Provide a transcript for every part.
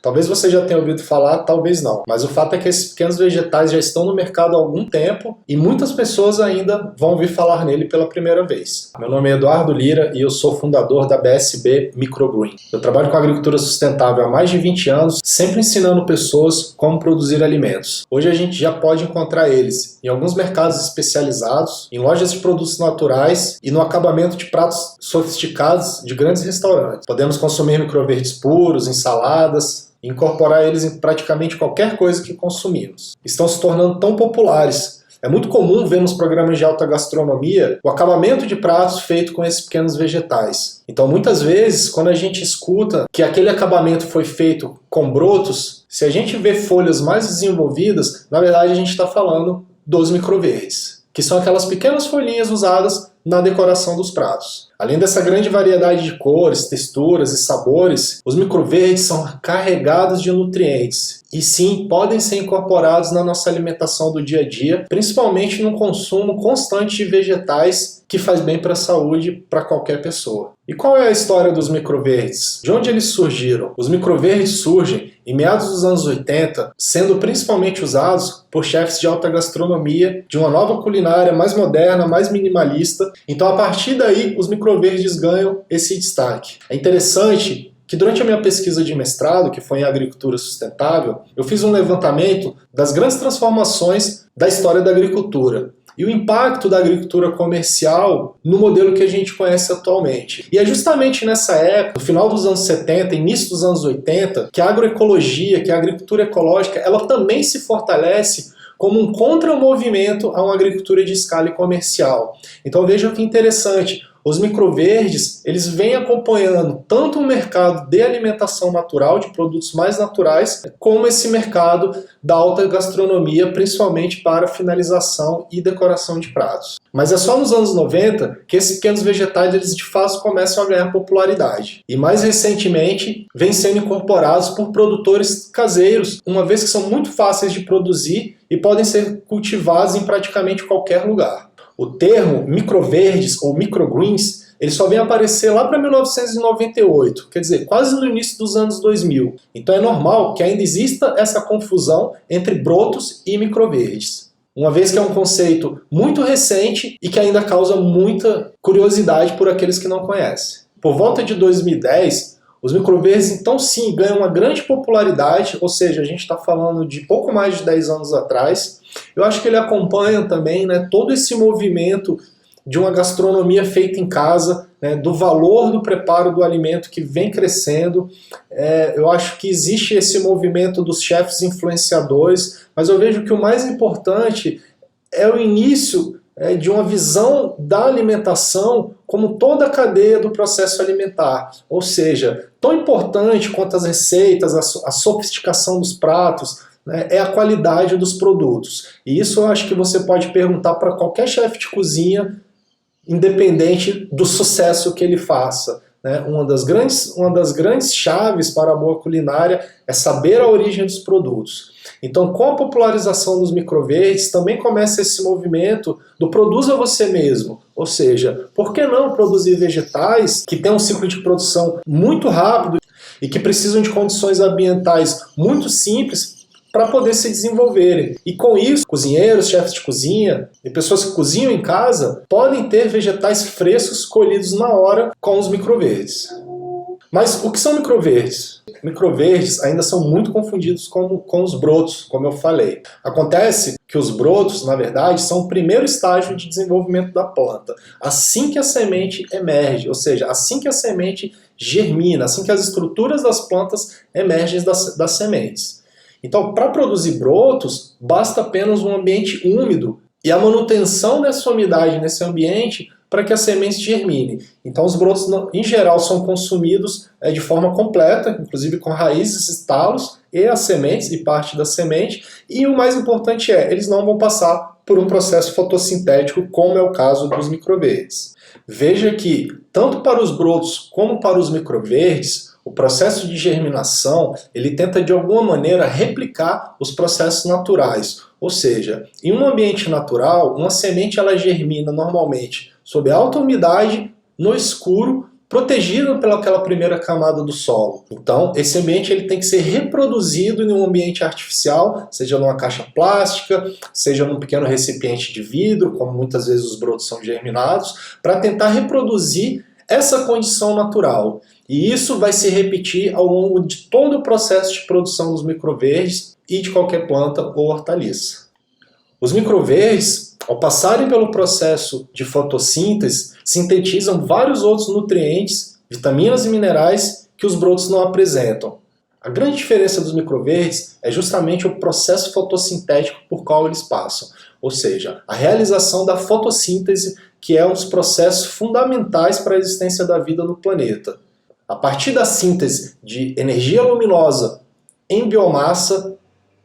Talvez você já tenha ouvido falar, talvez não. Mas o fato é que esses pequenos vegetais já estão no mercado há algum tempo e muitas pessoas ainda vão ouvir falar nele pela primeira vez. Meu nome é Eduardo Lira e eu sou fundador da BSB Microgreen. Eu trabalho com agricultura sustentável há mais de 20 anos, sempre ensinando pessoas como produzir alimentos. Hoje a gente já pode encontrar eles em alguns mercados especializados, em lojas de produtos naturais e no acabamento de pratos sofisticados de grandes restaurantes. Podemos consumir microverdes puros, ensaladas, e incorporar eles em praticamente qualquer coisa que consumimos. Estão se tornando tão populares. É muito comum ver nos programas de alta gastronomia o acabamento de pratos feito com esses pequenos vegetais. Então, muitas vezes, quando a gente escuta que aquele acabamento foi feito com brotos, se a gente vê folhas mais desenvolvidas, na verdade a gente está falando dos microverdes, que são aquelas pequenas folhinhas usadas na decoração dos pratos. Além dessa grande variedade de cores, texturas e sabores, os microverdes são carregados de nutrientes e sim, podem ser incorporados na nossa alimentação do dia a dia, principalmente no consumo constante de vegetais, que faz bem para a saúde para qualquer pessoa. E qual é a história dos microverdes? De onde eles surgiram? Os microverdes surgem em meados dos anos 80, sendo principalmente usados por chefes de alta gastronomia, de uma nova culinária mais moderna, mais minimalista. Então, a partir daí, os microverdes ganham esse destaque. É interessante que durante a minha pesquisa de mestrado, que foi em agricultura sustentável, eu fiz um levantamento das grandes transformações da história da agricultura e o impacto da agricultura comercial no modelo que a gente conhece atualmente. E é justamente nessa época, no final dos anos 70, início dos anos 80, que a agroecologia, que a agricultura ecológica, ela também se fortalece como um contramovimento a uma agricultura de escala e comercial. Então veja que interessante, os microverdes, eles vêm acompanhando tanto o mercado de alimentação natural, de produtos mais naturais, como esse mercado da alta gastronomia, principalmente para finalização e decoração de pratos. Mas é só nos anos 90 que esses pequenos vegetais, eles de fato começam a ganhar popularidade. E mais recentemente, vêm sendo incorporados por produtores caseiros, uma vez que são muito fáceis de produzir e podem ser cultivados em praticamente qualquer lugar. O termo microverdes ou microgreens, ele só vem aparecer lá para 1998, quer dizer, quase no início dos anos 2000. Então é normal que ainda exista essa confusão entre brotos e microverdes, uma vez que é um conceito muito recente e que ainda causa muita curiosidade por aqueles que não conhecem. Por volta de 2010, os microverdes então sim ganham uma grande popularidade, ou seja, a gente está falando de pouco mais de 10 anos atrás. Eu acho que ele acompanha também, né, todo esse movimento de uma gastronomia feita em casa, né, do valor do preparo do alimento que vem crescendo. Eu acho que existe esse movimento dos chefes influenciadores, mas eu vejo que o mais importante é o início de uma visão da alimentação como toda a cadeia do processo alimentar. Ou seja, tão importante quanto as receitas, a sofisticação dos pratos, né, é a qualidade dos produtos. E isso eu acho que você pode perguntar para qualquer chefe de cozinha, independente do sucesso que ele faça. Né? Uma das grandes chaves para a boa culinária é saber a origem dos produtos. Então, com a popularização dos microverdes, também começa esse movimento do produza você mesmo. Ou seja, por que não produzir vegetais que têm um ciclo de produção muito rápido e que precisam de condições ambientais muito simples para poder se desenvolverem. E com isso, cozinheiros, chefes de cozinha e pessoas que cozinham em casa podem ter vegetais frescos colhidos na hora com os microverdes. Mas o que são microverdes? Microverdes ainda são muito confundidos com os brotos, como eu falei. Acontece que os brotos, na verdade, são o primeiro estágio de desenvolvimento da planta. Assim que a semente emerge, ou seja, assim que a semente germina, assim que as estruturas das plantas emergem das sementes. Então, para produzir brotos, basta apenas um ambiente úmido e a manutenção dessa umidade nesse ambiente para que as sementes germinem. Então, os brotos, em geral, são consumidos de forma completa, inclusive com raízes e talos, e as sementes, e parte da semente. E o mais importante eles não vão passar por um processo fotossintético, como é o caso dos microverdes. Veja que, tanto para os brotos como para os microverdes, o processo de germinação, ele tenta de alguma maneira replicar os processos naturais. Ou seja, em um ambiente natural, uma semente ela germina normalmente sob alta umidade, no escuro, protegido pelaquela primeira camada do solo. Então, esse ambiente ele tem que ser reproduzido em um ambiente artificial, seja numa caixa plástica, seja num pequeno recipiente de vidro, como muitas vezes os brotos são germinados, para tentar reproduzir essa condição natural. E isso vai se repetir ao longo de todo o processo de produção dos microverdes e de qualquer planta ou hortaliça. Os microverdes, ao passarem pelo processo de fotossíntese, sintetizam vários outros nutrientes, vitaminas e minerais que os brotos não apresentam. A grande diferença dos microverdes é justamente o processo fotossintético por qual eles passam, ou seja, a realização da fotossíntese, que é um dos processos fundamentais para a existência da vida no planeta. A partir da síntese de energia luminosa em biomassa,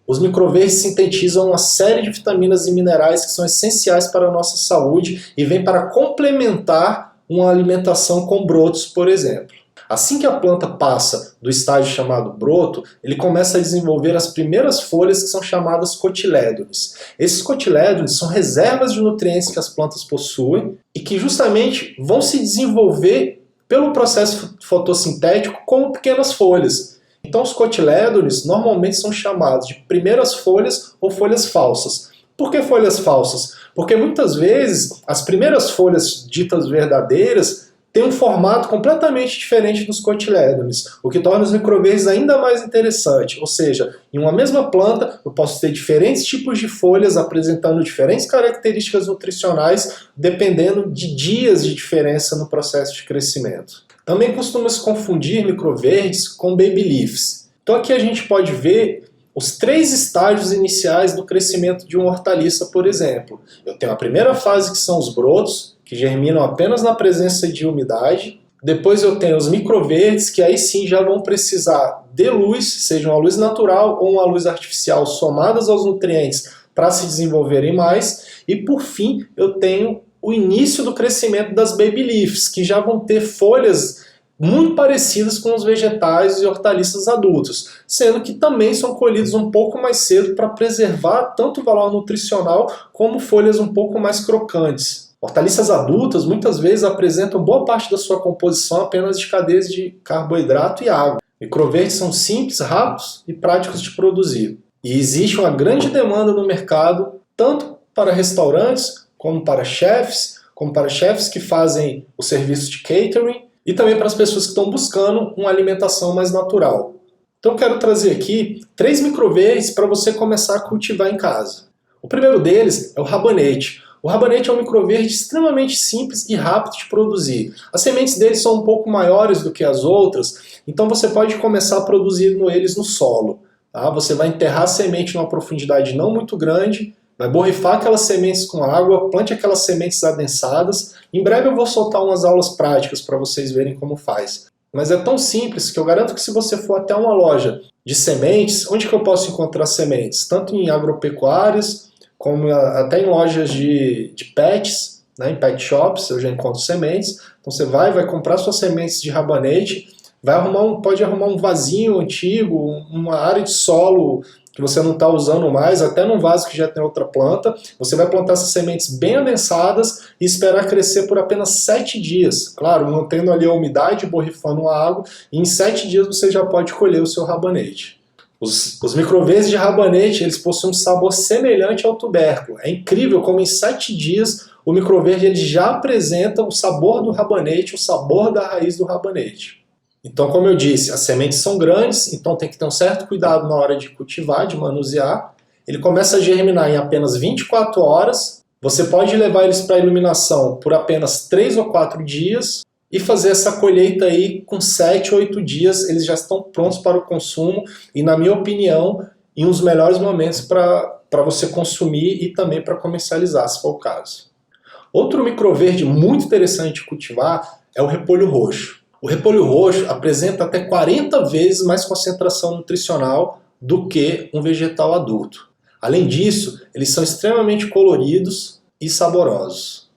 os microverdes sintetizam uma série de vitaminas e minerais que são essenciais para a nossa saúde e vêm para complementar uma alimentação com brotos, por exemplo. Assim que a planta passa do estágio chamado broto, ele começa a desenvolver as primeiras folhas que são chamadas cotilédones. Esses cotilédones são reservas de nutrientes que as plantas possuem e que justamente vão se desenvolver pelo processo fotossintético como pequenas folhas. Então os cotilédones normalmente são chamados de primeiras folhas ou folhas falsas. Por que folhas falsas? Porque muitas vezes as primeiras folhas ditas verdadeiras têm um formato completamente diferente dos cotilédones, o que torna os microverdes ainda mais interessante. Ou seja, em uma mesma planta eu posso ter diferentes tipos de folhas apresentando diferentes características nutricionais dependendo de dias de diferença no processo de crescimento. Também costuma-se confundir microverdes com baby leaves. Então aqui a gente pode ver os 3 estágios iniciais do crescimento de uma hortaliça, por exemplo. Eu tenho a primeira fase, que são os brotos, que germinam apenas na presença de umidade. Depois eu tenho os microverdes, que aí sim já vão precisar de luz, seja uma luz natural ou uma luz artificial, somadas aos nutrientes para se desenvolverem mais. E por fim eu tenho o início do crescimento das baby leaves, que já vão ter folhas muito parecidas com os vegetais e hortaliças adultos, sendo que também são colhidos um pouco mais cedo para preservar tanto o valor nutricional como folhas um pouco mais crocantes. Hortaliças adultas muitas vezes apresentam boa parte da sua composição apenas de cadeias de carboidrato e água. Microverdes são simples, rápidos e práticos de produzir. E existe uma grande demanda no mercado, tanto para restaurantes, como para chefs que fazem o serviço de catering e também para as pessoas que estão buscando uma alimentação mais natural. Então eu quero trazer aqui 3 microverdes para você começar a cultivar em casa. O primeiro deles é o rabanete. O rabanete é um microverde extremamente simples e rápido de produzir. As sementes dele são um pouco maiores do que as outras, então você pode começar produzindo eles no solo. Tá? Você vai enterrar a semente numa profundidade não muito grande, vai borrifar aquelas sementes com água, plante aquelas sementes adensadas. Em breve eu vou soltar umas aulas práticas para vocês verem como faz. Mas é tão simples que eu garanto que se você for até uma loja de sementes, onde que eu posso encontrar sementes? Tanto em agropecuárias, como até em lojas de pets, né, em pet shops eu já encontro sementes. Então você vai comprar suas sementes de rabanete, pode arrumar um vasinho antigo, uma área de solo que você não está usando mais, até num vaso que já tem outra planta. Você vai plantar essas sementes bem adensadas e esperar crescer por apenas 7 dias. Claro, mantendo ali a umidade, borrifando a água, e em 7 dias você já pode colher o seu rabanete. Os microverdes de rabanete, eles possuem um sabor semelhante ao tubérculo. É incrível como em 7 dias o microverde ele já apresenta o sabor do rabanete, o sabor da raiz do rabanete. Então, como eu disse, as sementes são grandes, então tem que ter um certo cuidado na hora de cultivar, de manusear. Ele começa a germinar em apenas 24 horas. Você pode levar eles para a iluminação por apenas 3 ou 4 dias e fazer essa colheita aí com 7 ou 8 dias. Eles já estão prontos para o consumo e, na minha opinião, em um dos melhores momentos para você consumir e também para comercializar, se for o caso. Outro microverde muito interessante de cultivar é o repolho roxo. O repolho roxo apresenta até 40 vezes mais concentração nutricional do que um vegetal adulto. Além disso, eles são extremamente coloridos e saborosos.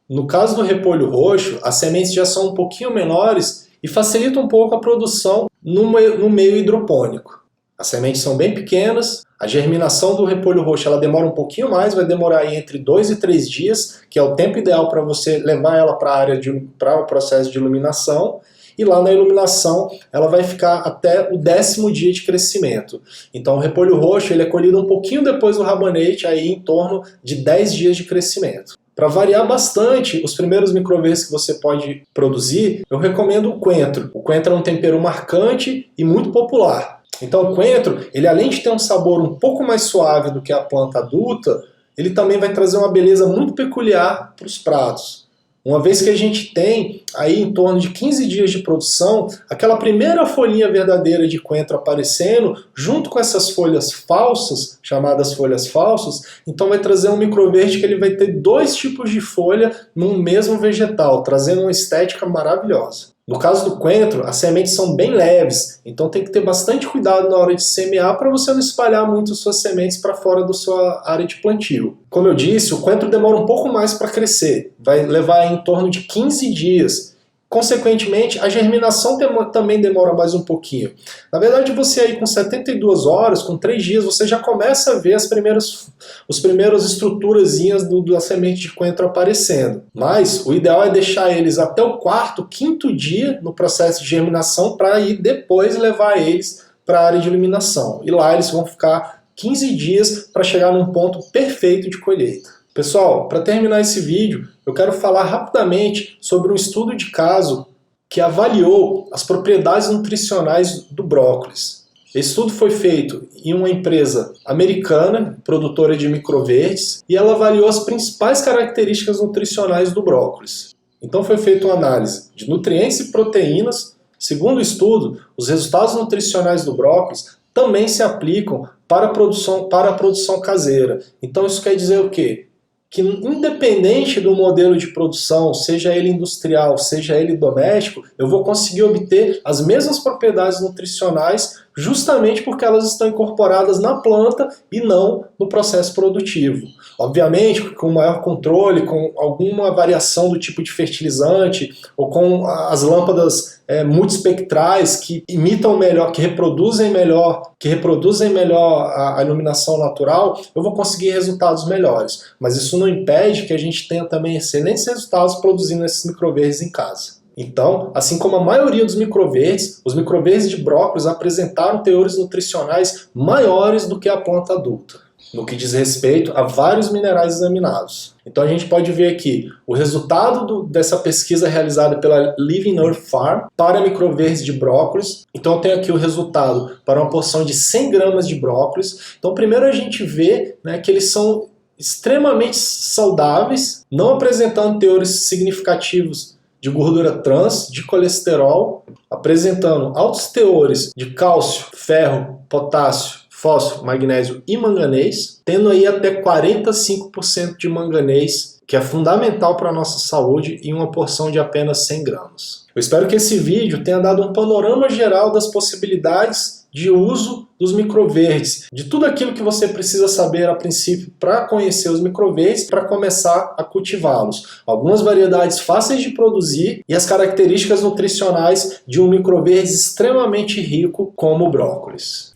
No caso do repolho roxo, as sementes já são um pouquinho menores e facilitam um pouco a produção no meio hidropônico. As sementes são bem pequenas, a germinação do repolho roxo ela demora um pouquinho mais, vai demorar aí entre 2 e 3 dias, que é o tempo ideal para você levar ela para o processo de iluminação. E lá na iluminação ela vai ficar até o 10º dia de crescimento. Então o repolho roxo ele é colhido um pouquinho depois do rabanete, aí em torno de 10 dias de crescimento. Para variar bastante os primeiros microverdes que você pode produzir, eu recomendo o coentro. O coentro é um tempero marcante e muito popular. Então o coentro, ele além de ter um sabor um pouco mais suave do que a planta adulta, ele também vai trazer uma beleza muito peculiar para os pratos. Uma vez que a gente tem aí em torno de 15 dias de produção, aquela primeira folhinha verdadeira de coentro aparecendo, junto com essas folhas falsas, chamadas folhas falsas, então vai trazer um microverde que ele vai ter 2 tipos de folha num mesmo vegetal, trazendo uma estética maravilhosa. No caso do coentro, as sementes são bem leves, então tem que ter bastante cuidado na hora de semear para você não espalhar muito suas sementes para fora da sua área de plantio. Como eu disse, o coentro demora um pouco mais para crescer, vai levar em torno de 15 dias. Consequentemente, a germinação também demora mais um pouquinho. Na verdade, você aí com 72 horas, com 3 dias, você já começa a ver as primeiras estruturazinhas da semente de coentro aparecendo. Mas o ideal é deixar eles até o 4º, 5º dia no processo de germinação para ir depois levar eles para a área de iluminação. E lá eles vão ficar 15 dias para chegar num ponto perfeito de colheita. Pessoal, para terminar esse vídeo, eu quero falar rapidamente sobre um estudo de caso que avaliou as propriedades nutricionais do brócolis. Esse estudo foi feito em uma empresa americana, produtora de microverdes, e ela avaliou as principais características nutricionais do brócolis. Então foi feita uma análise de nutrientes e proteínas. Segundo o estudo, os resultados nutricionais do brócolis também se aplicam para a produção caseira. Então isso quer dizer o quê? Que independente do modelo de produção, seja ele industrial, seja ele doméstico, eu vou conseguir obter as mesmas propriedades nutricionais justamente porque elas estão incorporadas na planta e não no processo produtivo. Obviamente, com maior controle, com alguma variação do tipo de fertilizante ou com as lâmpadas multiespectrais que imitam melhor, que reproduzem melhor a iluminação natural, eu vou conseguir resultados melhores. Mas isso não impede que a gente tenha também excelentes resultados produzindo esses microverdes em casa. Então, assim como a maioria dos microverdes, os microverdes de brócolis apresentaram teores nutricionais maiores do que a planta adulta, no que diz respeito a vários minerais examinados. Então a gente pode ver aqui o resultado dessa pesquisa realizada pela Living Earth Farm para microverdes de brócolis. Então eu tenho aqui o resultado para uma porção de 100 gramas de brócolis. Então primeiro a gente vê, né, que eles são extremamente saudáveis, não apresentando teores significativos de gordura trans, de colesterol, apresentando altos teores de cálcio, ferro, potássio, fósforo, magnésio e manganês, tendo aí até 45% de manganês, que é fundamental para a nossa saúde, em uma porção de apenas 100 gramas. Eu espero que esse vídeo tenha dado um panorama geral das possibilidades de uso dos microverdes, de tudo aquilo que você precisa saber a princípio para conhecer os microverdes, para começar a cultivá-los. Algumas variedades fáceis de produzir e as características nutricionais de um microverde extremamente rico como o brócolis.